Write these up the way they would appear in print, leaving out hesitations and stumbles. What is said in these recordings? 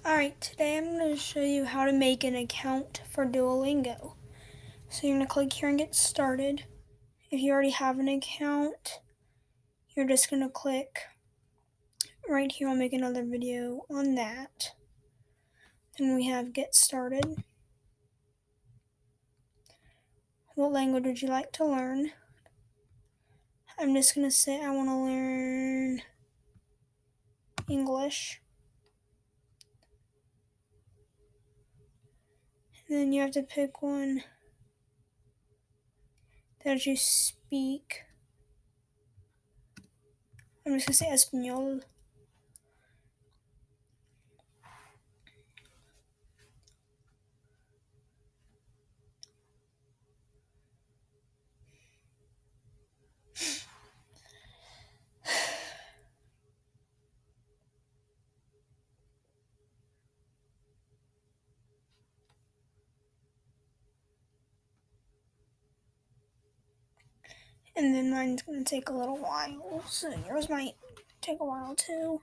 Alright, today I'm going to show you how to make an account for Duolingo. So you're going to click here and get started. If you already have an account, you're just going to click right here. I'll make another video on that. Then we have get started. What language would you like to learn? I'm just going to say I want to learn English. And then you have to pick one that you speak. I'm just going to say Español. And then mine's going to take a little while, so yours might take a while too.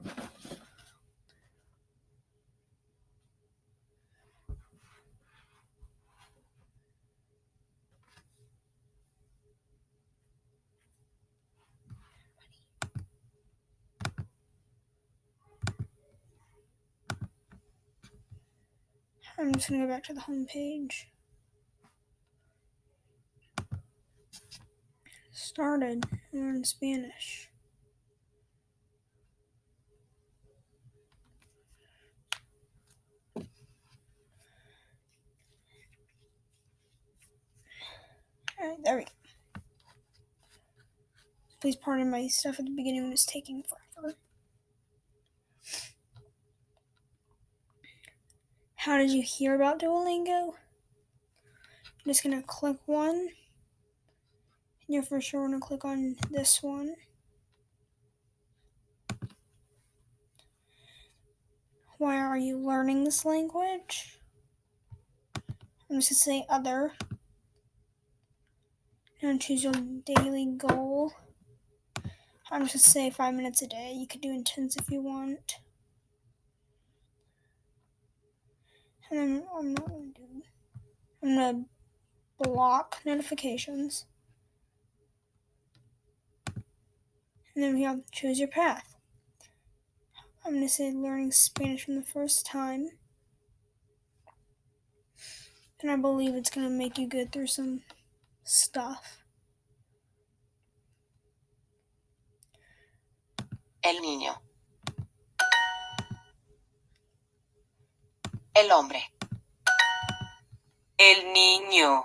I'm just going to go back to the home page. Started, learn Spanish. Alright, there we go. Please pardon my stuff at the beginning when it's taking forever. How did you hear about Duolingo? I'm just going to click one. And you're for sure going to click on this one. Why are you learning this language? I'm just going to say other. And choose your daily goal. I'm just going to say 5 minutes a day. You could do intense if you want. And then I'm going to block notifications. And then we have choose your path. I'm going to say learning Spanish from the first time. And I believe it's going to make you go through some stuff. El niño. El hombre. El niño.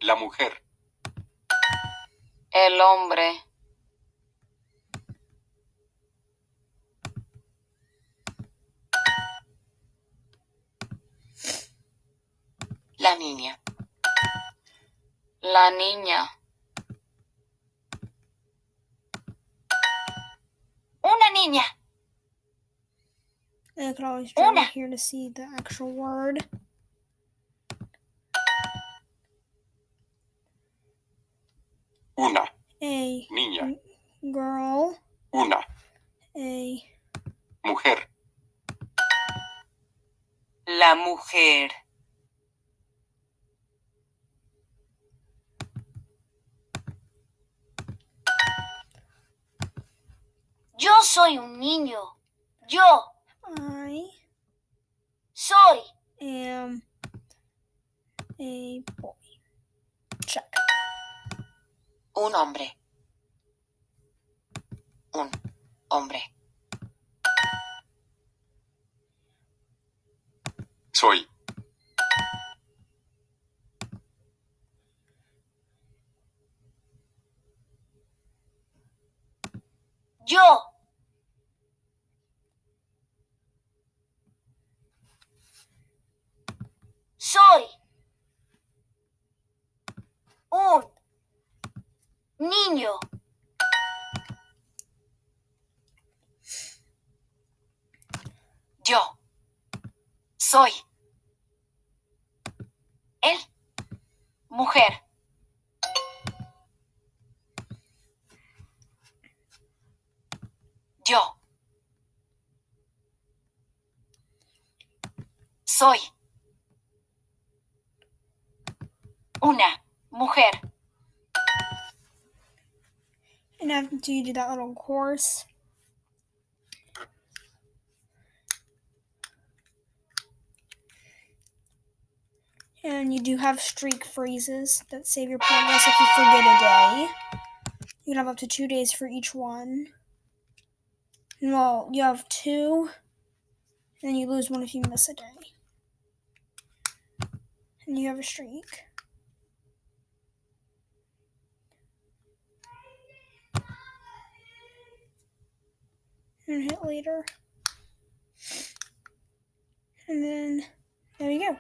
La mujer. El hombre. La niña. La niña. Una niña. And I could always drag it here to see the actual word. Una. A Niña. Girl. Una. A Mujer. La mujer. Yo soy un niño. Yo I soy am a boy. Check. un hombre. Un hombre. Soy. Yo soy un niño. Yo soy él, mujer. Yo. Soy. Una mujer. And after you do that little course, and you do have streak freezes that save your progress if you forget a day. You can have up to 2 days for each one. Well, you have 2, and then you lose 1 if you miss a day. And you have a streak. And hit later. And then, there you go.